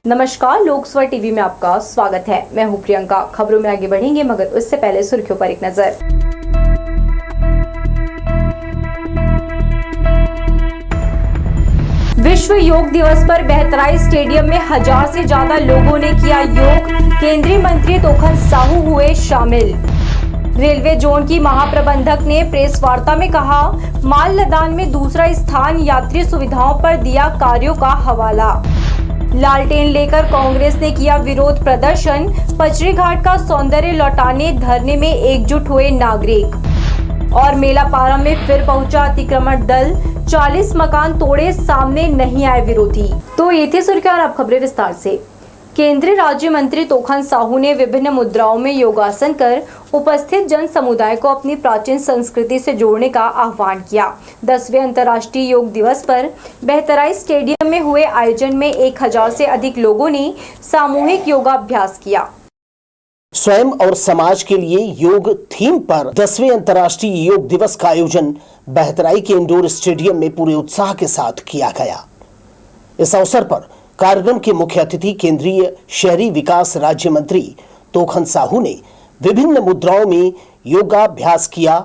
नमस्कार, लोकसभा टीवी में आपका स्वागत है। मैं हूं प्रियंका। खबरों में आगे बढ़ेंगे, मगर उससे पहले सुर्खियों पर एक नजर। विश्व योग दिवस पर बहतराई स्टेडियम में 1000 से ज्यादा लोगों ने किया योग। केंद्रीय मंत्री तोखन साहू हुए शामिल। रेलवे जोन की महाप्रबंधक ने प्रेस वार्ता में कहा, माल लदान में दूसरा स्थान, यात्री सुविधाओं पर दिया कार्यों का हवाला। लालटेन लेकर कांग्रेस ने किया विरोध प्रदर्शन। पचरी घाट का सौंदर्य लौटाने धरने में एकजुट हुए नागरिक। और मेलापारा में फिर पहुंचा अतिक्रमण दल, 40 मकान तोड़े, सामने नहीं आए विरोधी। तो ये थी सुर्खियां और अब खबरें विस्तार से। केंद्रीय राज्य मंत्री तोखन साहू ने विभिन्न मुद्राओं में योगासन कर उपस्थित जन समुदाय को अपनी प्राचीन संस्कृति से जोड़ने का आह्वान किया। 10वें अंतर्राष्ट्रीय योग दिवस पर बहतराई स्टेडियम में हुए आयोजन में 1000 से अधिक लोगों ने सामूहिक योगाभ्यास किया। स्वयं और समाज के लिए योग थीम पर 10वें अंतर्राष्ट्रीय योग दिवस का आयोजन बहतराई के इंडोर स्टेडियम में पूरे उत्साह के साथ किया गया। इस अवसर पर कार्यक्रम के मुख्य अतिथि केंद्रीय शहरी विकास राज्य मंत्री तोखन साहू ने विभिन्न मुद्राओं में योगाभ्यास किया।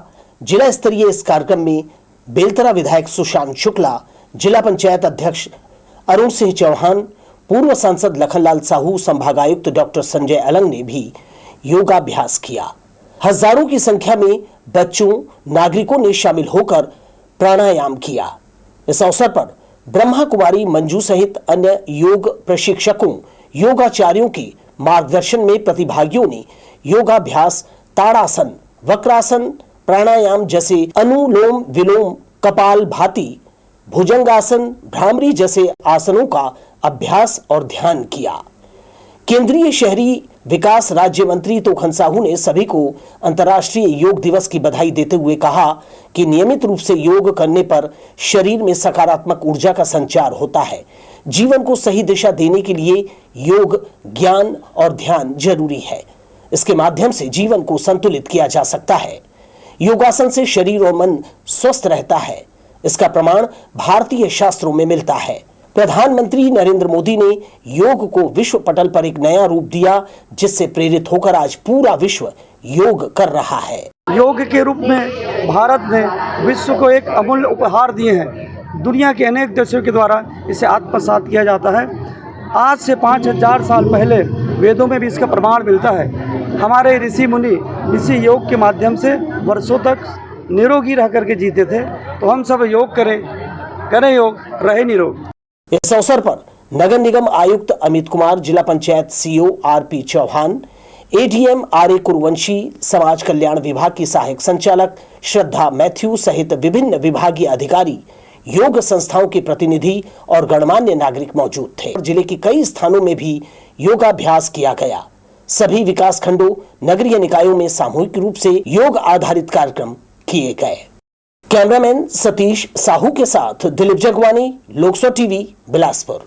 जिला स्तरीय इस कार्यक्रम में बेलतरा विधायक सुशांत शुक्ला, जिला पंचायत अध्यक्ष अरुण सिंह चौहान, पूर्व सांसद लखनलाल साहू, संभागायुक्त डॉक्टर संजय अलंग ने भी योगाभ्यास किया। हजारों की संख्या में बच्चों, नागरिकों ने शामिल होकर प्राणायाम किया। इस अवसर पर ब्रह्मा कुमारी मंजू सहित अन्य योग प्रशिक्षकों, योगाचार्यों के मार्गदर्शन में प्रतिभागियों ने योगाभ्यास, ताड़ासन, वक्रासन, प्राणायाम जैसे अनुलोम विलोम, कपाल भाती, भुजंगासन, भ्रामरी जैसे आसनों का अभ्यास और ध्यान किया। केंद्रीय शहरी विकास राज्य मंत्री तोखन साहू ने सभी को अंतर्राष्ट्रीय योग दिवस की बधाई देते हुए कहा कि नियमित रूप से योग करने पर शरीर में सकारात्मक ऊर्जा का संचार होता है। जीवन को सही दिशा देने के लिए योग, ज्ञान और ध्यान जरूरी है। इसके माध्यम से जीवन को संतुलित किया जा सकता है। योगासन से शरीर और मन स्वस्थ रहता है। इसका प्रमाण भारतीय शास्त्रों में मिलता है। प्रधानमंत्री नरेंद्र मोदी ने योग को विश्व पटल पर एक नया रूप दिया, जिससे प्रेरित होकर आज पूरा विश्व योग कर रहा है। योग के रूप में भारत ने विश्व को एक अमूल्य उपहार दिए हैं। दुनिया के अनेक देशों के द्वारा इसे आत्मसात किया जाता है। आज से 5000 साल पहले वेदों में भी इसका प्रमाण मिलता है। हमारे ऋषि मुनि इसी योग के माध्यम से वर्षों तक निरोगी रह करके जीते थे। तो हम सब योग करें योग, रहे निरोग। इस अवसर पर नगर निगम आयुक्त अमित कुमार, जिला panchayat CO RP Chauhan, ADM RA. Kuruvanshi, समाज कल्याण विभाग की सहायक संचालक श्रद्धा मैथ्यू सहित विभिन्न विभागीय अधिकारी, योग संस्थाओं के प्रतिनिधि और गणमान्य नागरिक मौजूद थे। जिले के कई स्थानों में भी योगाभ्यास किया गया। सभी विकास खंडों, नगरीय निकायों में सामूहिक रूप से योग आधारित कार्यक्रम किए गए। कैमरामैन सतीश साहू के साथ दिलीप जगवानी, लोकसभा टीवी, बिलासपुर।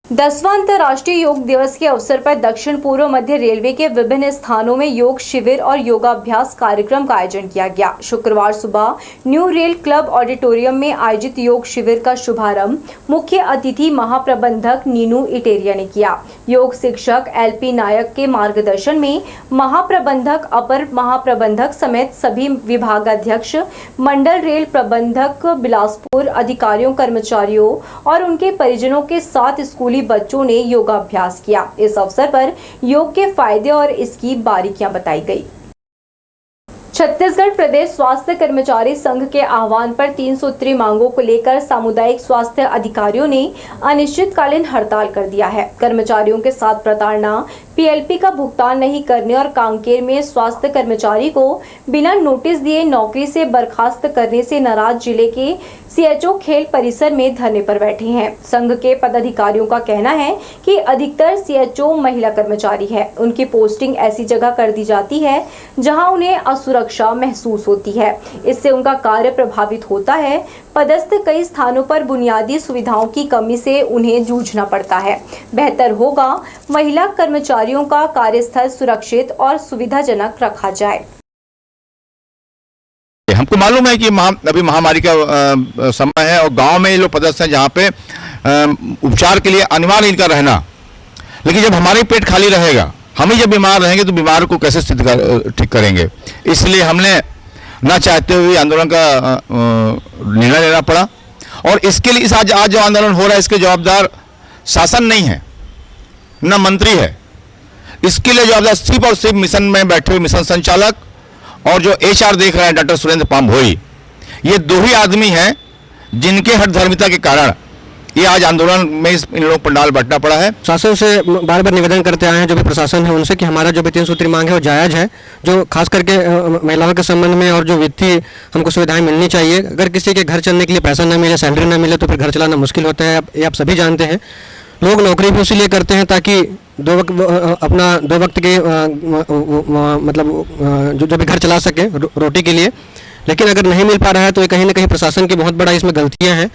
10वां अंतर्राष्ट्रीय योग दिवस के अवसर पर दक्षिण पूर्व मध्य रेलवे के विभिन्न स्थानों में योग शिविर और योगाभ्यास कार्यक्रम का आयोजन किया गया। शुक्रवार सुबह न्यू रेल क्लब ऑडिटोरियम में आयोजित योग शिविर का शुभारंभ मुख्य अतिथि महाप्रबंधक नीनू इटेरिया ने किया। योग शिक्षक एलपी नायक के मार्गदर्शन में महाप्रबंधक, अपर महाप्रबंधक समेत सभी विभागाध्यक्ष, मंडल रेल प्रबंधक बिलासपुर, अधिकारियों, कर्मचारियों और उनके परिजनों के साथ स्कूली बच्चों ने योगाभ्यास किया। इस अवसर पर योग के फायदे और इसकी बारीकियां बताई गई। छत्तीसगढ़ प्रदेश स्वास्थ्य कर्मचारी संघ के आह्वान पर 3 सूत्री मांगों को लेकर सामुदायिक स्वास्थ्य अधिकारियों ने अनिश्चितकालीन हड़ताल कर दिया है। कर्मचारियों के साथ प्रताड़ना, पीएलपी का भुगतान नहीं करने और कांकेर में स्वास्थ्य कर्मचारी को बिना नोटिस दिए नौकरी से बर्खास्त करने से नाराज जिले के सीएचओ खेल परिसर में धरने पर बैठे हैं। संघ के पदाधिकारियों का कहना है कि अधिकतर सीएचओ महिला कर्मचारी है। उनकी पोस्टिंग ऐसी जगह कर दी जाती है जहां उन्हें असुरक्षा महसूस होती है। इससे उनका कार्य प्रभावित होता है। पदस्थ कई स्थानों पर बुनियादी सुविधाओं की कमी से उन्हें जूझना पड़ता है। बेहतर होगा महिला कर्मचारियों का कार्यस्थल सुरक्षित और सुविधाजनक रखा जाए। हमको मालूम है कि अभी महामारी का समय है और गांव में ये लोग पदस्थ हैं जहाँ पे उपचार के लिए अनिवार्य इनका रहना। लेकिन जब हमारे पेट खाली रहेगा, हम ही जब बीमार रहेंगे तो बीमार को कैसे ठीक करेंगे। इसलिए हमने ना चाहते हुए आंदोलन का निर्णय लेना पड़ा। और इसके लिए आज जो आंदोलन हो रहा है इसके जवाबदार शासन नहीं है, न मंत्री है। इसके लिए जवाबदार सिर्फ और सिर्फ मिशन में बैठे हुए मिशन संचालक और जो HR देख रहे हैं डॉक्टर सुरेंद्र पामभोई, ये दो ही आदमी हैं जिनके हठधर्मिता के कारण ये आज आंदोलन में इन लोगों पर डाल बटना पड़ा है। शासन से बार बार निवेदन करते आए हैं जो भी प्रशासन है उनसे कि हमारा जो भी 3 सूत्री मांग है वो जायज़ है, जो खास करके महिलाओं के संबंध में और जो वित्तीय हमको सुविधाएं मिलनी चाहिए। अगर किसी के घर चलने के लिए पैसा न मिले, सैलरी न मिले तो फिर घर चलाना मुश्किल होता है। ये आप सभी जानते हैं। लोग नौकरी भी इसीलिए करते हैं ताकि दो वक्त के मतलब जो भी घर चला सके रोटी के लिए। लेकिन अगर नहीं मिल पा रहा है तो ये कहीं ना कहीं प्रशासन की बहुत बड़ा इसमें गलतियां हैं।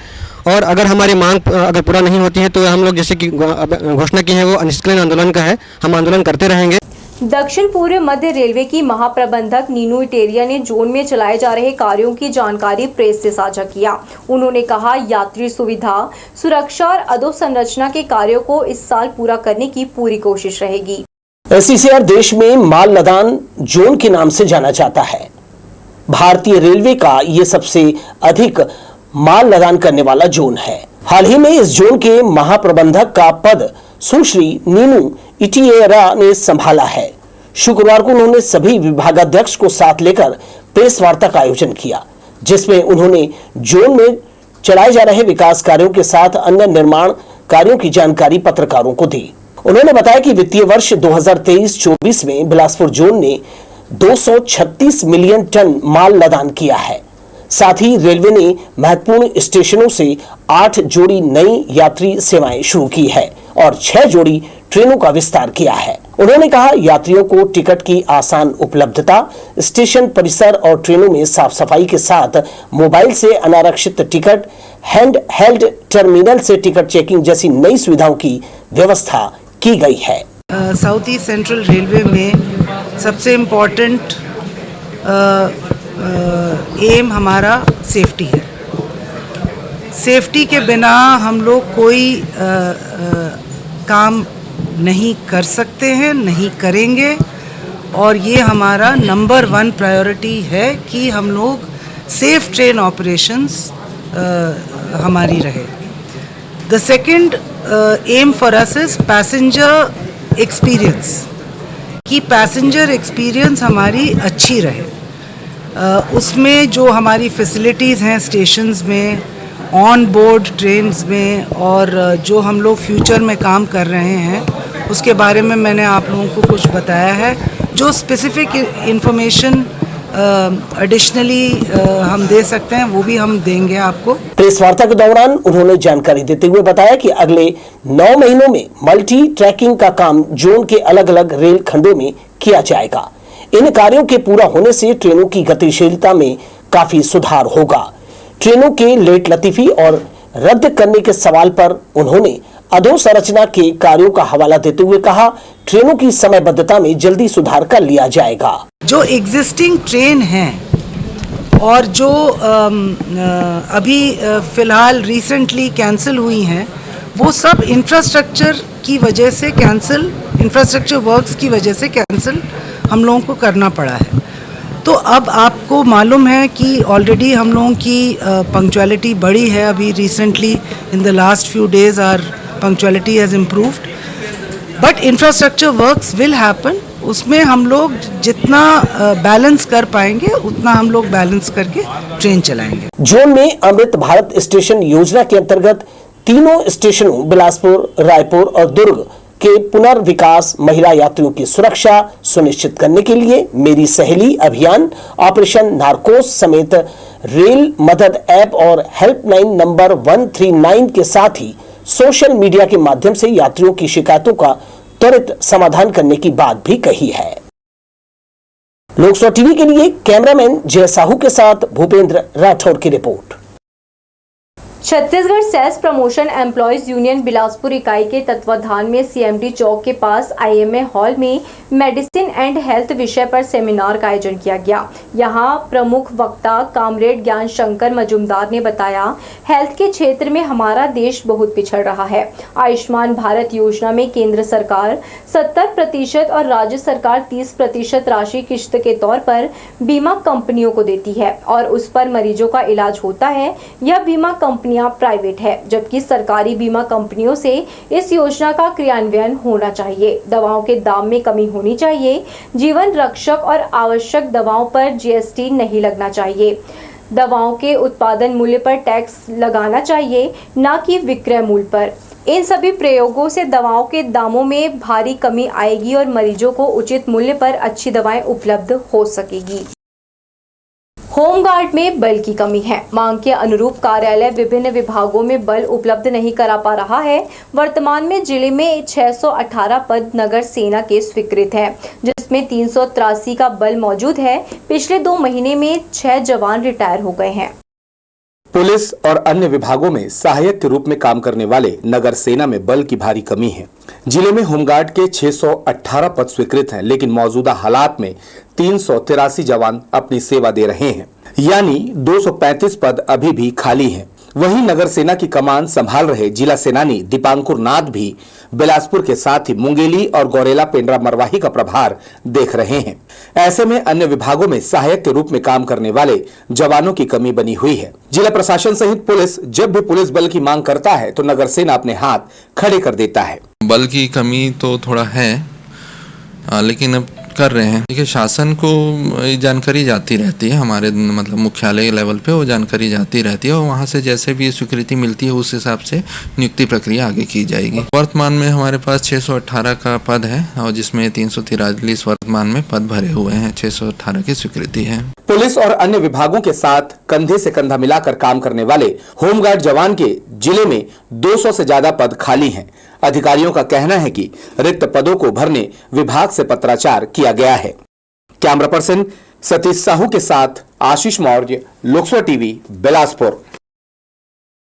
और अगर हमारी मांग अगर पूरा नहीं होती है तो हम लोग जैसे कि घोषणा की है वो अनिश्चितकालीन आंदोलन का है, हम आंदोलन करते रहेंगे। दक्षिण पूर्व मध्य रेलवे की महाप्रबंधक नीनू इटेरिया ने जोन में चलाए जा रहे कार्यों की जानकारी प्रेस से साझा किया। उन्होंने कहा, यात्री सुविधा, सुरक्षा और अधोसंरचना के कार्यों को इस साल पूरा करने की पूरी कोशिश रहेगी। SCCR देश में माल लदान जोन के नाम से जाना जाता है। भारतीय रेलवे का ये सबसे अधिक माल लदान करने वाला जोन है। हाल ही में इस जोन के महाप्रबंधक का पद सुश्री नीनू इटिएरा ने संभाला है। शुक्रवार को उन्होंने सभी विभागाध्यक्ष को साथ लेकर प्रेस वार्ता का आयोजन किया, जिसमें उन्होंने जोन में चलाए जा रहे विकास कार्यों के साथ अन्य निर्माण कार्यों की जानकारी पत्रकारों को दी। उन्होंने बताया कि वित्तीय वर्ष 2023-24 में बिलासपुर जोन ने 236 मिलियन टन माल लदान किया है। साथ ही रेलवे ने महत्वपूर्ण स्टेशनों से 8 जोड़ी नई यात्री सेवाएं शुरू की है और 6 जोड़ी ट्रेनों का विस्तार किया है। उन्होंने कहा, यात्रियों को टिकट की आसान उपलब्धता, स्टेशन परिसर और ट्रेनों में साफ सफाई के साथ मोबाइल से अनारक्षित टिकट, हैंड हेल्ड टर्मिनल से टिकट चेकिंग जैसी नई सुविधाओं की व्यवस्था की गई है। साउथ ईस्ट सेंट्रल रेलवे में सबसे इम्पोर्टेंट एम हमारा सेफ्टी है। सेफ्टी के बिना हम लोग कोई काम नहीं कर सकते हैं, नहीं करेंगे। और ये हमारा नंबर 1 प्रायोरिटी है कि हम लोग सेफ ट्रेन ऑपरेशंस हमारी रहे। The second aim for us is passenger experience, कि पैसेंजर एक्सपीरियंस हमारी अच्छी रहे। उसमें जो हमारी फैसिलिटीज़ हैं स्टेशंस में, ऑन बोर्ड ट्रेन्स में, और जो हम लोग फ्यूचर में काम कर रहे हैं उसके बारे में मैंने आप लोगों को कुछ बताया है। जो स्पेसिफिक इंफॉर्मेशन एडिशनली हम दे सकते हैं वो भी हम देंगे आपको। प्रेस वार्ता के दौरान उन्होंने जानकारी देते हुए बताया कि अगले 9 महीनों में मल्टी ट्रैकिंग का काम जोन के अलग अलग रेल खंडों में किया जाएगा। इन कार्यों के पूरा होने से ट्रेनों की गतिशीलता में काफी सुधार होगा। ट्रेनों के लेट लतीफी और रद्द करने के सवाल पर उन्होंने अधोसंरचना के कार्यों का हवाला देते हुए कहा, ट्रेनों की समयबद्धता में जल्दी सुधार कर लिया जाएगा। जो एग्जिस्टिंग ट्रेन हैं और जो अभी फिलहाल रिसेंटली कैंसिल हुई हैं, वो सब इंफ्रास्ट्रक्चर की वजह से कैंसिल, इंफ्रास्ट्रक्चर वर्क्स की वजह से कैंसिल हम लोगों को करना पड़ा है। तो अब आपको मालूम है कि ऑलरेडी हम लोगों की पंक्चुअलिटी बढ़ी है। अभी recently in the last few days our punctuality has improved, but infrastructure works will happen. उसमें हम लोग जितना बैलेंस कर पाएंगे उतना हम लोग बैलेंस करके ट्रेन चलाएंगे। जोन में अमृत भारत स्टेशन योजना के अंतर्गत तीनों स्टेशनों बिलासपुर, रायपुर और दुर्ग के पुनर्विकास, महिला यात्रियों की सुरक्षा सुनिश्चित करने के लिए मेरी सहेली अभियान, ऑपरेशन नारकोस समेत रेल मदद ऐप और हेल्पलाइन नंबर 139 के साथ ही सोशल मीडिया के माध्यम से यात्रियों की शिकायतों का त्वरित समाधान करने की बात भी कही है। लोकसभा टीवी के लिए कैमरामैन जय साहू के साथ भूपेंद्र राठौर की रिपोर्ट। Chhattisgarh sales promotion employees union Bilaspur इकाई के तत्वाधान में सीएमडी चौक के पास आईएमए हॉल में मेडिसिन एंड हेल्थ विषय पर सेमिनार का आयोजन किया गया। यहां प्रमुख वक्ता कामरेड ज्ञान शंकर मजुमदार ने बताया, हेल्थ के क्षेत्र में हमारा देश बहुत पिछड़ रहा है। आयुष्मान भारत योजना में केंद्र सरकार 70% और राज्य सरकार 30% राशि किश्त के तौर पर बीमा कंपनियों को देती है और उस पर मरीजों का इलाज होता है। यह बीमा कंपनियां प्राइवेट है, जबकि सरकारी बीमा कंपनियों से इस योजना का क्रियान्वयन होना चाहिए। दवाओं के दाम में कमी होनी चाहिए। जीवन रक्षक और आवश्यक दवाओं पर जीएसटी नहीं लगना चाहिए। दवाओं के उत्पादन मूल्य पर टैक्स लगाना चाहिए, न कि विक्रय मूल्य पर। इन सभी प्रयोगों से दवाओं के दामों में भारी कमी आएगी और मरीजों को उचित मूल्य पर अच्छी दवाएं उपलब्ध हो सकेगी। होमगार्ड में बल की कमी है। मांग के अनुरूप कार्यालय विभिन्न विभागों में बल उपलब्ध नहीं करा पा रहा है। वर्तमान में जिले में 618 पद नगर सेना के स्वीकृत हैं, जिसमें 383 का बल मौजूद है। पिछले 2 महीने में 6 जवान रिटायर हो गए हैं। पुलिस और अन्य विभागों में सहायक के रूप में काम करने वाले नगर सेना में बल की भारी कमी है। जिले में होमगार्ड के 618 पद स्वीकृत हैं, लेकिन मौजूदा हालात में 383 जवान अपनी सेवा दे रहे हैं, यानी 235 पद अभी भी खाली हैं। वहीं नगर सेना की कमान संभाल रहे जिला सेनानी दीपांकुर नाथ भी बिलासपुर के साथ ही मुंगेली और गौरेला पेंड्रा मरवाही का प्रभार देख रहे हैं। ऐसे में अन्य विभागों में सहायक के रूप में काम करने वाले जवानों की कमी बनी हुई है। जिला प्रशासन सहित पुलिस जब भी पुलिस बल की मांग करता है तो नगर सेना अपने हाथ खड़े कर देता है। बल की कमी तो थोड़ा है, लेकिन अब कर रहे हैं। देखिए, शासन को जानकारी जाती रहती है, हमारे मतलब मुख्यालय लेवल पे वो जानकारी जाती रहती है और वहाँ से जैसे भी स्वीकृति मिलती है उस हिसाब से नियुक्ति प्रक्रिया आगे की जाएगी। वर्तमान में हमारे पास 618 का पद है और जिसमें 343 वर्तमान में पद भरे हुए हैं। 618 की स्वीकृति है। पुलिस और अन्य विभागों के साथ कंधे से कंधा मिलाकर काम करने वाले होमगार्ड जवान के जिले में 200 से ज्यादा पद खाली हैं। अधिकारियों का कहना है कि रिक्त पदों को भरने विभाग से पत्राचार किया गया है। कैमरा पर्सन सतीश साहू के साथ आशीष मौर्य, लोकसभा टीवी, बिलासपुर।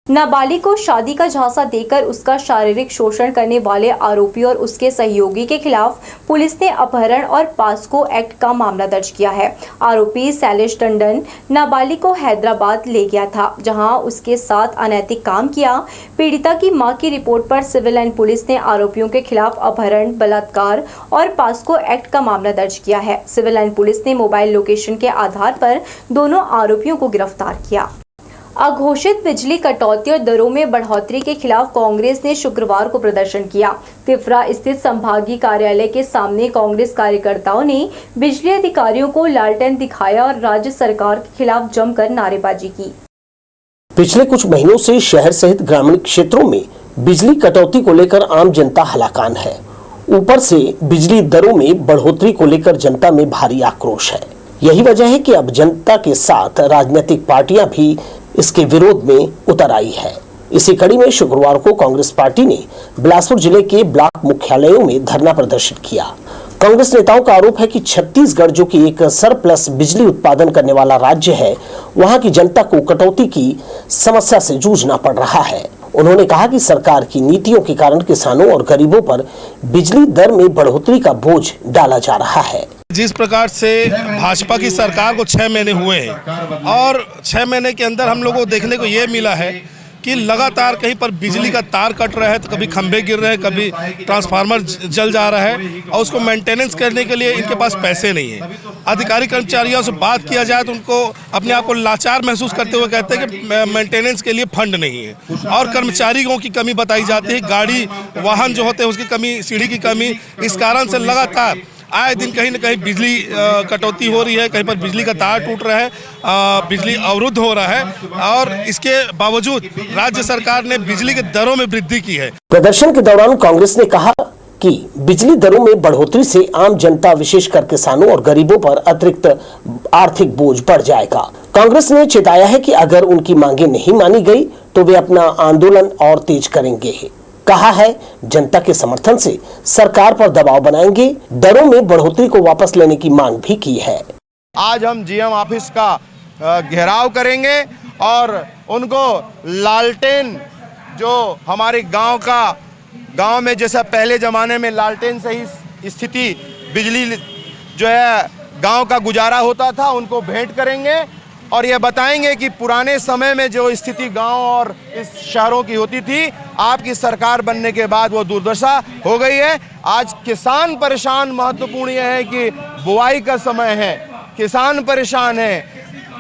नाबालिग को शादी का झांसा देकर उसका शारीरिक शोषण करने वाले आरोपी और उसके सहयोगी के खिलाफ पुलिस ने अपहरण और पास्को एक्ट का मामला दर्ज किया है। आरोपी शैलेश टंडन नाबालिग को हैदराबाद ले गया था, जहां उसके साथ अनैतिक काम किया। पीड़िता की मां की रिपोर्ट पर सिविल लाइन पुलिस ने आरोपियों के खिलाफ अपहरण, बलात्कार और पास्को एक्ट का मामला दर्ज किया है। सिविल लाइन पुलिस ने मोबाइल लोकेशन के आधार पर दोनों आरोपियों को गिरफ्तार किया। अघोषित बिजली कटौती और दरों में बढ़ोतरी के खिलाफ कांग्रेस ने शुक्रवार को प्रदर्शन किया। तिफरा स्थित संभागीय कार्यालय के सामने कांग्रेस कार्यकर्ताओं ने बिजली अधिकारियों को लालटेन दिखाया और राज्य सरकार के खिलाफ जमकर नारेबाजी की। पिछले कुछ महीनों से शहर सहित ग्रामीण क्षेत्रों में बिजली कटौती को लेकर आम जनता हलाकान है। ऊपर से बिजली दरों में बढ़ोतरी को लेकर जनता में भारी आक्रोश है। यही वजह है कि अब जनता के साथ राजनीतिक पार्टियां भी इसके विरोध में उतर आई है। इसी कड़ी में शुक्रवार को कांग्रेस पार्टी ने बिलासपुर जिले के ब्लॉक मुख्यालयों में धरना प्रदर्शन किया। कांग्रेस नेताओं का आरोप है कि छत्तीसगढ़, जो कि एक सरप्लस बिजली उत्पादन करने वाला राज्य है, वहां की जनता को कटौती की समस्या से जूझना पड़ रहा है। उन्होंने कहा कि सरकार की नीतियों के कारण किसानों और गरीबों पर बिजली दर में बढ़ोतरी का बोझ डाला जा रहा है। जिस प्रकार से भाजपा की सरकार को 6 महीने हुए हैं और 6 महीने के अंदर हम लोगों को देखने को ये मिला है कि लगातार कहीं पर बिजली का तार कट रहा है, तो कभी खंभे गिर रहे हैं, कभी ट्रांसफार्मर जल जा रहा है और उसको मेंटेनेंस करने के लिए इनके पास पैसे नहीं है। अधिकारी कर्मचारियों से बात किया जाए तो उनको अपने आप को लाचार महसूस करते हुए कहते हैं कि मेंटेनेंस के लिए फंड नहीं है और कर्मचारियों की कमी बताई जाती है, गाड़ी वाहन जो होते हैं उसकी कमी, सीढ़ी की कमी। इस कारण से लगातार आए दिन कहीं न कहीं बिजली कटौती हो रही है, कहीं पर बिजली का तार टूट रहा है, बिजली अवरुद्ध हो रहा है और इसके बावजूद राज्य सरकार ने बिजली के दरों में वृद्धि की है। प्रदर्शन के दौरान कांग्रेस ने कहा कि बिजली दरों में बढ़ोतरी से आम जनता, विशेषकर किसानों और गरीबों पर अतिरिक्त आर्थिक बोझ बढ़ जाएगा। कांग्रेस ने चेताया है कि अगर उनकी मांगे नहीं मानी गई तो वे अपना आंदोलन और तेज करेंगे। कहा है जनता के समर्थन से सरकार पर दबाव बनाएंगे। दरों में बढ़ोतरी को वापस लेने की मांग भी की है। आज हम जीएम ऑफिस का घेराव करेंगे और उनको लालटेन जो हमारे गांव में जैसा पहले ज़माने में लालटेन से ही स्थिति बिजली जो है गांव का गुजारा होता था, उनको भेंट करेंगे और ये बताएंगे कि पुराने समय में जो स्थिति गांव और इस शहरों की होती थी, आपकी सरकार बनने के बाद वो दुर्दशा हो गई है। आज किसान परेशान, महत्वपूर्ण यह है कि बुआई का समय है, किसान परेशान है,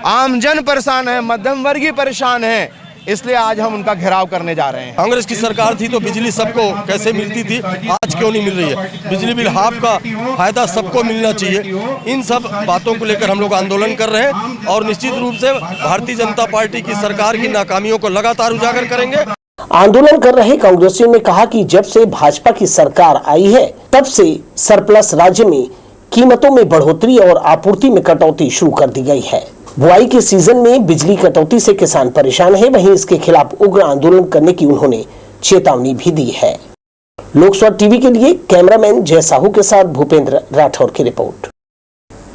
आमजन परेशान है, मध्यम वर्गीय परेशान है, इसलिए आज हम उनका घेराव करने जा रहे हैं। कांग्रेस की सरकार थी तो बिजली सबको कैसे मिलती थी, आज क्यों नहीं मिल रही है? बिजली बिल हाफ का फायदा सबको मिलना चाहिए। इन सब बातों को लेकर हम लोग आंदोलन कर रहे हैं और निश्चित रूप से भारतीय जनता पार्टी की सरकार की नाकामियों को लगातार उजागर करेंगे। आंदोलन कर रहे कांग्रेसियों ने कहा कि जब से भाजपा की सरकार आई है तब से सरप्लस राज्य में कीमतों में बढ़ोतरी और आपूर्ति में कटौती शुरू कर दी गई है। बुआई के सीजन में बिजली कटौती से किसान परेशान है, वहीं इसके खिलाफ उग्र आंदोलन करने की उन्होंने चेतावनी भी दी है। लोकसभा टीवी के लिए कैमरामैन जय साहू के साथ भूपेंद्र राठौर की रिपोर्ट।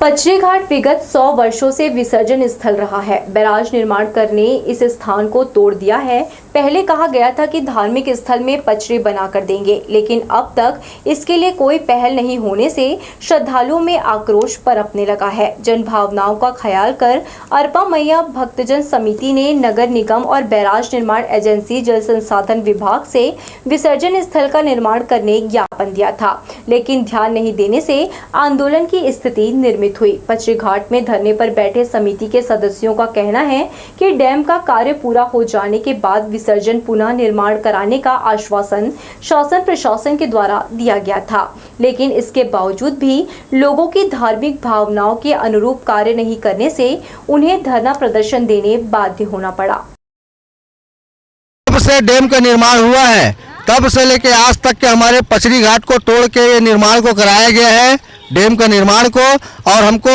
पचरी घाट विगत 100 वर्षों से विसर्जन स्थल रहा है। बैराज निर्माण करने इस स्थान को तोड़ दिया है। पहले कहा गया था कि धार्मिक स्थल में पचरी बनाकर देंगे, लेकिन अब तक इसके लिए कोई पहल नहीं होने से श्रद्धालुओं में आक्रोश पनपने लगा है। जन भावनाओं का ख्याल कर अरपा मैया भक्तजन समिति ने नगर निगम और बैराज निर्माण एजेंसी जल संसाधन विभाग से विसर्जन स्थल का निर्माण करने ज्ञापन दिया था, लेकिन ध्यान नहीं देने से आंदोलन की स्थिति निर्मित हुई। पचरी घाट में धरने पर बैठे समिति के सदस्यों का कहना है कि डैम का कार्य पूरा हो जाने के बाद विसर्जन पुनः निर्माण कराने का आश्वासन शासन प्रशासन के द्वारा दिया गया था, लेकिन इसके बावजूद भी लोगों की धार्मिक भावनाओं के अनुरूप कार्य नहीं करने से उन्हें धरना प्रदर्शन देने बाध्य होना पड़ा। जब से डैम का निर्माण हुआ है तब से लेके आज तक के हमारे पचरी घाट को तोड़ के ये निर्माण को कराया गया है, डैम का निर्माण को, और हमको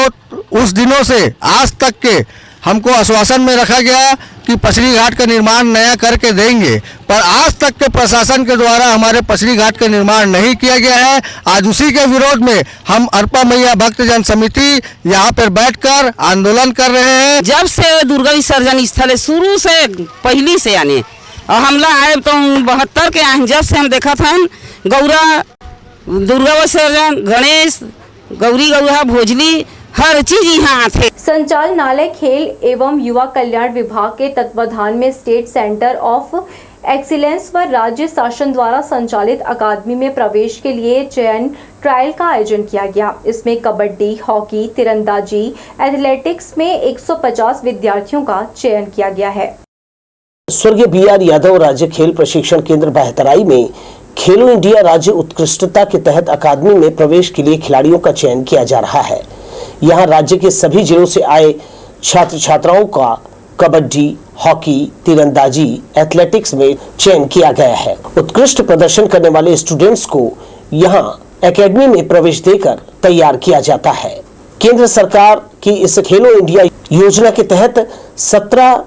उस दिनों से आज तक के हमको आश्वासन में रखा गया कि पचरी घाट का निर्माण नया करके देंगे, पर आज तक के प्रशासन के द्वारा हमारे पचरी घाट का निर्माण नहीं किया गया है। आज उसी के विरोध में हम अरपा मैया भक्तजन समिति यहाँ पर बैठकर आंदोलन कर रहे हैं। जब से दुर्गा विसर्जन स्थल शुरू से पहली से आने और हमला आए तो 72 के आए, जब से हम देखा था गौरा दुर्गा विसर्जन, गणेश, गौरी गौरा, भोजली, हर चीज यहाँ आते। संचालनालय खेल एवं युवा कल्याण विभाग के तत्वाधान में स्टेट सेंटर ऑफ एक्सीलेंस व राज्य शासन द्वारा संचालित अकादमी में प्रवेश के लिए चयन ट्रायल का आयोजन किया गया। इसमें कबड्डी, हॉकी, तीरंदाजी, एथलेटिक्स में 150 विद्यार्थियों का चयन किया गया है। स्वर्गीय BR यादव राज्य खेल प्रशिक्षण केंद्र बहतराई में खेलो इंडिया राज्य उत्कृष्टता के तहत अकादमी में प्रवेश के लिए खिलाड़ियों का चयन किया जा रहा है। यहां राज्य के सभी जिलों से आए छात्र छात्राओं का कबड्डी, हॉकी, तीरंदाजी, एथलेटिक्स में चयन किया गया है। उत्कृष्ट प्रदर्शन करने वाले स्टूडेंट्स को यहां एकेडमी में प्रवेश देकर तैयार किया जाता है। केंद्र सरकार की इस खेलो इंडिया योजना के तहत 17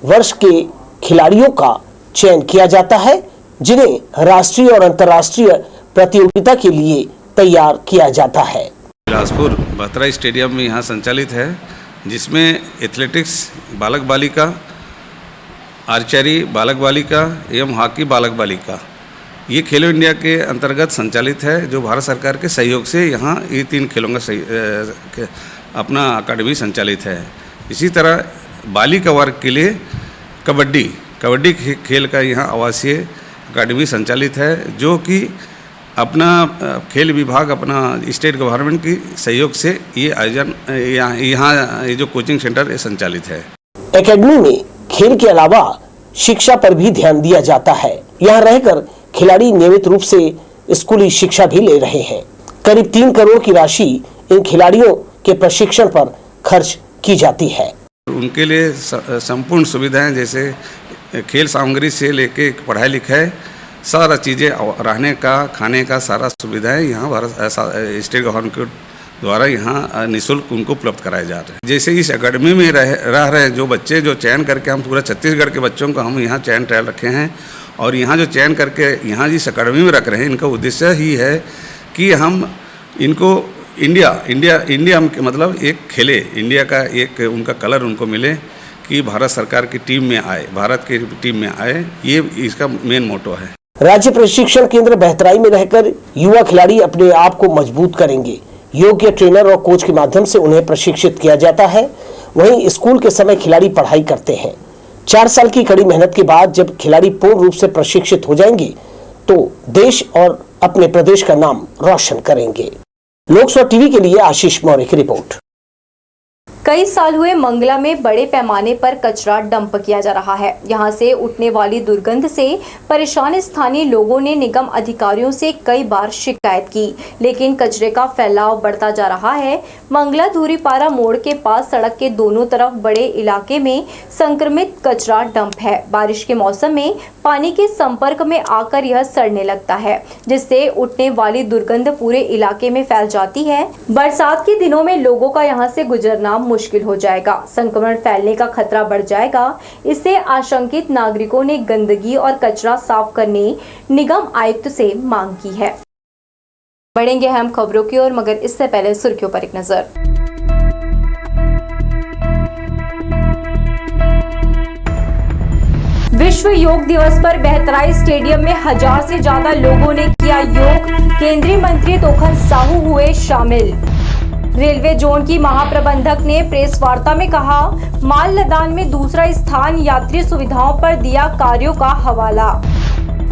वर्ष के खिलाड़ियों का चयन किया जाता है, जिन्हें राष्ट्रीय और अंतर्राष्ट्रीय प्रतियोगिता के लिए तैयार किया जाता है। बिलासपुर बहतराई स्टेडियम में यहाँ संचालित है, जिसमें एथलेटिक्स बालक बालिका, आर्चरी बालक बालिका एवं हॉकी बालक बालिका, ये खेलो इंडिया के अंतर्गत संचालित है, जो भारत सरकार के सहयोग से यहाँ ये 3 खेलों का अपना अकादमी संचालित है। इसी तरह बालिका वर्ग के लिए कबड्डी खेल का यहाँ आवासीय अकादमी संचालित है, जो कि अपना खेल विभाग अपना स्टेट गवर्नमेंट की सहयोग से ये आयोजन यहाँ ये जो कोचिंग सेंटर संचालित है। एकेडमी में खेल के अलावा शिक्षा पर भी ध्यान दिया जाता है। यहाँ रहकर खिलाड़ी नियमित रूप से स्कूली शिक्षा भी ले रहे हैं। करीब 3 करोड़ की राशि इन खिलाड़ियों के प्रशिक्षण पर खर्च की जाती है। उनके लिए संपूर्ण सुविधाएं जैसे खेल सामग्री से लेके पढ़ाई लिखाई सारा चीज़ें, रहने का, खाने का सारा सुविधाएं यहाँ भारत स्टेट गवर्नमेंट के द्वारा यहाँ निःशुल्क उनको उपलब्ध कराए जा रहे हैं। जैसे इस अकेडमी में रह रहे जो बच्चे जो चयन करके हम पूरा छत्तीसगढ़ के बच्चों को हम यहाँ चयन ट्रायल रखे हैं, और यहाँ जो चयन करके यहाँ जिस अकेडमी में रख रहे हैं, इनका उद्देश्य ही है कि हम इनको इंडिया मतलब एक खेले, इंडिया का एक उनका कलर उनको मिले कि भारत सरकार की टीम में आए, भारत की टीम में आए, ये इसका मेन मोटो है। राज्य प्रशिक्षण केंद्र बहतराई में रहकर युवा खिलाड़ी अपने आप को मजबूत करेंगे। योग्य ट्रेनर और कोच के माध्यम से उन्हें प्रशिक्षित किया जाता है। वहीं स्कूल के समय खिलाड़ी पढ़ाई करते हैं। 4 साल की कड़ी मेहनत के बाद जब खिलाड़ी पूर्ण रूप से प्रशिक्षित हो जाएंगे तो देश और अपने प्रदेश का नाम रोशन करेंगे। लोकसभा टीवी के लिए आशीष मौर्य की रिपोर्ट। कई साल हुए मंगला में बड़े पैमाने पर कचरा डंप किया जा रहा है। यहां से उठने वाली दुर्गंध से परेशान स्थानीय लोगों ने निगम अधिकारियों से कई बार शिकायत की, लेकिन कचरे का फैलाव बढ़ता जा रहा है। मंगला धूरीपारा मोड़ के पास सड़क के दोनों तरफ बड़े इलाके में संक्रमित कचरा डंप है। बारिश के मौसम में पानी के संपर्क में आकर यह सड़ने लगता है, जिससे उठने वाली दुर्गंध पूरे इलाके में फैल जाती है। बरसात के दिनों में लोगों का यहां से गुजरना मुश्किल हो जाएगा। संक्रमण फैलने का खतरा बढ़ जाएगा। इससे आशंकित नागरिकों ने गंदगी और कचरा साफ करने निगम आयुक्त से मांग की है। बढ़ेंगे अहम खबरों की ओर, मगर इससे पहले सुर्खियों पर एक नजर। विश्व योग दिवस पर बहतराई स्टेडियम में 1000 से ज्यादा लोगों ने किया योग। केंद्रीय मंत्री तोखन साहू हुए शामिल। रेलवे जोन की महाप्रबंधक ने प्रेस वार्ता में कहा, माल लदान में दूसरा स्थान, यात्री सुविधाओं पर दिया कार्यों का हवाला।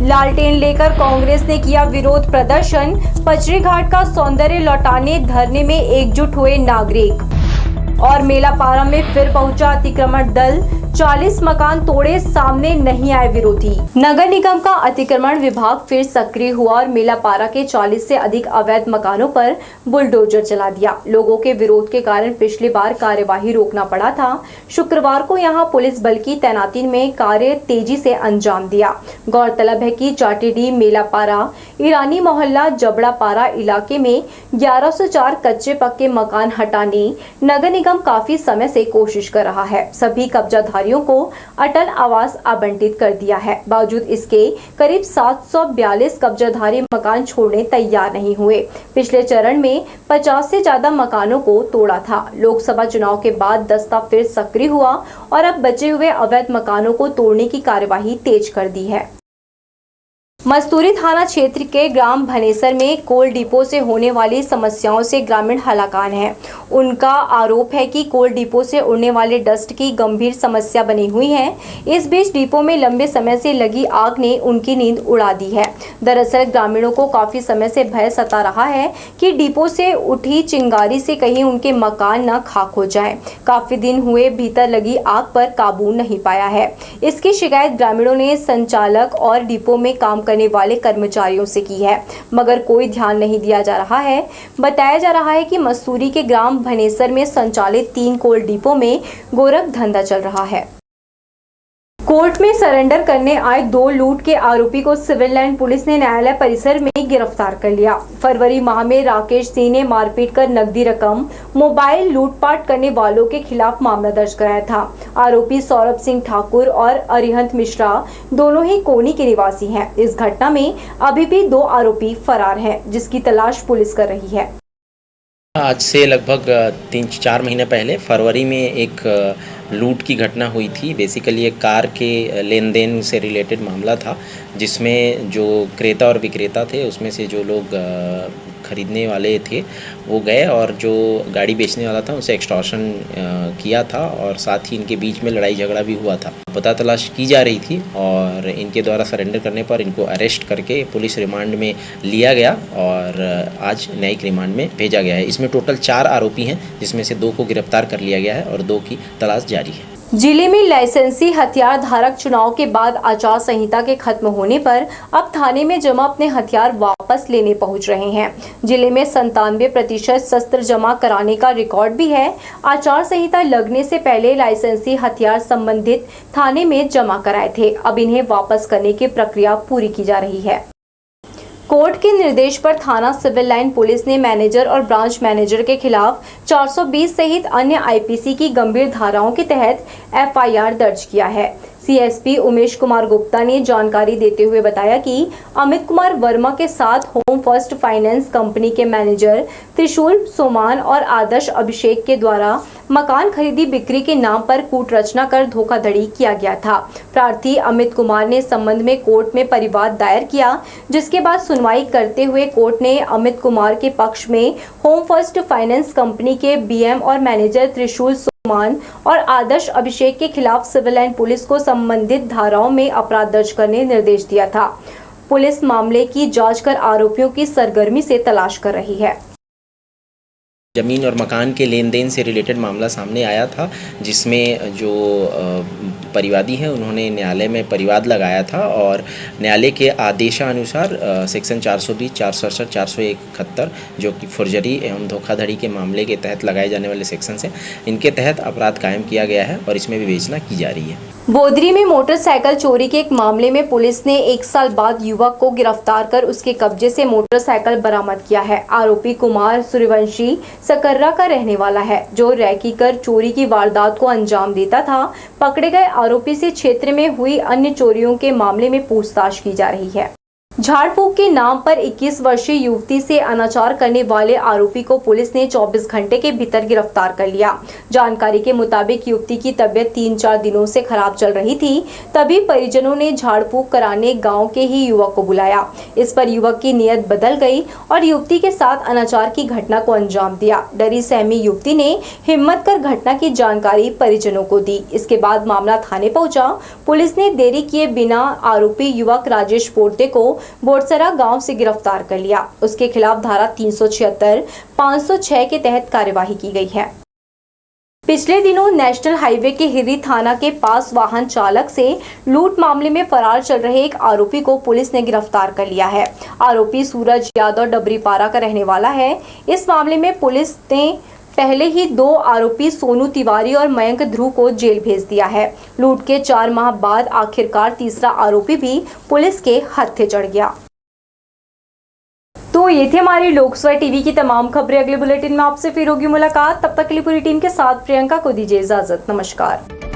लालटेन लेकर कांग्रेस ने किया विरोध प्रदर्शन। पचरी घाट का सौंदर्य लौटाने धरने में एकजुट हुए नागरिक। और मेलापारा में फिर पहुंचा अतिक्रमण दल। 40 मकान तोड़े, सामने नहीं आए विरोधी। नगर निगम का अतिक्रमण विभाग फिर सक्रिय हुआ और मेलापारा के 40 से अधिक अवैध मकानों पर बुलडोजर चला दिया। लोगों के विरोध के कारण पिछली बार कार्यवाही रोकना पड़ा था। शुक्रवार को यहां पुलिस बल की तैनाती में कार्य तेजी से अंजाम दिया। गौरतलब है कि चाटीडीह, मेलापारा, ईरानी मोहल्ला, जबड़ापारा इलाके में 1104 कच्चे पक्के मकान हटाने नगर निगम काफी समय से कोशिश कर रहा है। सभी कब्जाधारियों को अटल आवास आवंटित कर दिया है। बावजूद इसके करीब 742 कब्जाधारी मकान छोड़ने तैयार नहीं हुए। पिछले चरण में 50 से ज्यादा मकानों को तोड़ा था। लोकसभा चुनाव के बाद दस्ता फिर सक्रिय हुआ और अब बचे हुए अवैध मकानों को तोड़ने की कार्यवाही तेज कर दी है। मस्तूरी थाना क्षेत्र के ग्राम भनेसर में कोल डिपो से होने वाली समस्याओं से ग्रामीण हलाकान हैं। उनका आरोप है कि कोल डिपो से उड़ने वाले डस्ट की गंभीर समस्या बनी हुई है। इस बीच डिपो में लंबे समय से लगी आग ने उनकी नींद उड़ा दी है। दरअसल ग्रामीणों को काफी समय से भय सता रहा है कि डिपो से उठी चिंगारी से कहीं उनके मकान न खाक हो जाए। काफी दिन हुए भीतर लगी आग पर काबू नहीं पाया है। इसकी शिकायत ग्रामीणों ने संचालक और डिपो में काम करने वाले कर्मचारियों से की है, मगर कोई ध्यान नहीं दिया जा रहा है। बताया जा रहा है कि मस्तूरी के ग्राम भनेसर में संचालित 3 कोल डिपो में गोरख धंधा चल रहा है। कोर्ट में सरेंडर करने आए 2 लूट के आरोपी को सिविल लाइन पुलिस ने न्यायालय परिसर में गिरफ्तार कर लिया। फरवरी माह में राकेश सिंह ने मारपीट कर नकदी रकम, मोबाइल लूटपाट करने वालों के खिलाफ मामला दर्ज कराया था। आरोपी सौरभ सिंह ठाकुर और अरिहंत मिश्रा दोनों ही कोनी के निवासी हैं। इस घटना में अभी भी 2 आरोपी फरार हैं, जिसकी तलाश पुलिस कर रही है। आज से लगभग 3-4 महीने पहले फरवरी में एक लूट की घटना हुई थी। बेसिकली एक कार के लेन देन से रिलेटेड मामला था, जिसमें जो क्रेता और विक्रेता थे उसमें से जो लोग खरीदने वाले थे वो गए और जो गाड़ी बेचने वाला था उसे एक्सटॉर्शन किया था और साथ ही इनके बीच में लड़ाई झगड़ा भी हुआ था। पता तलाश की जा रही थी और इनके द्वारा सरेंडर करने पर इनको अरेस्ट करके पुलिस रिमांड में लिया गया और आज न्यायिक रिमांड में भेजा गया है। इसमें टोटल 4 आरोपी हैं, जिसमें से 2 को गिरफ्तार कर लिया गया है और 2 की तलाश जारी है। जिले में लाइसेंसी हथियार धारक चुनाव के बाद आचार संहिता के खत्म होने पर अब थाने में जमा अपने हथियार वापस लेने पहुंच रहे हैं। जिले में 97% शस्त्र जमा कराने का रिकॉर्ड भी है। आचार संहिता लगने से पहले लाइसेंसी हथियार संबंधित थाने में जमा कराए थे। अब इन्हें वापस करने की प्रक्रिया पूरी की जा रही है। कोर्ट के निर्देश पर थाना सिविल लाइन पुलिस ने मैनेजर और ब्रांच मैनेजर के खिलाफ 420 सहित अन्य आईपीसी की गंभीर धाराओं के तहत एफआईआर दर्ज किया है। सीएसपी उमेश कुमार गुप्ता ने जानकारी देते हुए बताया कि अमित कुमार वर्मा के साथ होम फर्स्ट फाइनेंस कंपनी के मैनेजर त्रिशूल सोमान और आदर्श अभिषेक के द्वारा मकान खरीदी बिक्री के नाम पर कूट रचना कर धोखाधड़ी किया गया था। प्रार्थी अमित कुमार ने संबंध में कोर्ट में परिवाद दायर किया, जिसके बाद सुनवाई करते हुए कोर्ट ने अमित कुमार के पक्ष में होम फर्स्ट फाइनेंस कंपनी के बीएम और मैनेजर त्रिशूल सोमान और आदर्श अभिषेक के खिलाफ सिविल एंड पुलिस को संबंधित धाराओं में अपराध दर्ज करने निर्देश दिया था। पुलिस मामले की जांच कर आरोपियों की सरगर्मी से तलाश कर रही है। ज़मीन और मकान के लेन देन से रिलेटेड मामला सामने आया था, जिसमें जो परिवादी है उन्होंने न्यायालय में परिवाद लगाया था और न्यायालय के आदेशानुसार सेक्शन 420, 467, 471 जो कि फर्जरी एवं धोखाधड़ी के मामले के तहत लगाए जाने वाले सेक्शन हैं, इनके तहत अपराध कायम किया गया है और इसमें विवेचना की जा रही है। बोदरी में मोटरसाइकिल चोरी के एक मामले में पुलिस ने 1 साल बाद युवक को गिरफ्तार कर उसके कब्जे से मोटरसाइकिल बरामद किया है। आरोपी कुमार सूर्यवंशी सकर्रा का रहने वाला है, जो रैकी कर चोरी की वारदात को अंजाम देता था। पकड़े गए आरोपी से क्षेत्र में हुई अन्य चोरियों के मामले में पूछताछ की जा रही है। झाड़ फूक के नाम पर 21 वर्षीय युवती से अनाचार करने वाले आरोपी को पुलिस ने 24 घंटे के भीतर गिरफ्तार कर लिया। जानकारी के मुताबिक युवती की तबीयत 3-4 दिनों से खराब चल रही थी, तभी परिजनों ने झाड़ फूक कराने गांव के ही युवक को बुलाया। इस पर युवक की नीयत बदल गई और युवती के साथ अनाचार की घटना को अंजाम दिया। डरी सहमी युवती ने हिम्मत कर घटना की जानकारी परिजनों को दी। इसके बाद मामला थाने पहुंचा। पुलिस ने देरी किए बिना आरोपी युवक राजेश पोर्ते को बोटसरा गांव से गिरफ्तार कर लिया। उसके खिलाफ धारा 376, 506 के तहत कार्यवाही की गई है। पिछले दिनों नेशनल हाईवे के हिरी थाना के पास वाहन चालक से लूट मामले में फरार चल रहे एक आरोपी को पुलिस ने गिरफ्तार कर लिया है। आरोपी सूरज यादव डबरीपारा का रहने वाला है। इस मामले में पुलिस ने पहले ही 2 आरोपी सोनू तिवारी और मयंक ध्रुव को जेल भेज दिया है। लूट के 4 माह बाद आखिरकार तीसरा आरोपी भी पुलिस के हत्थे चढ़ गया। तो ये थे हमारी लोकसभा टीवी की तमाम खबरें। अगले बुलेटिन में आपसे फिर होगी मुलाकात। तब तक के लिए पूरी टीम के साथ प्रियंका को दीजिए इजाजत। नमस्कार।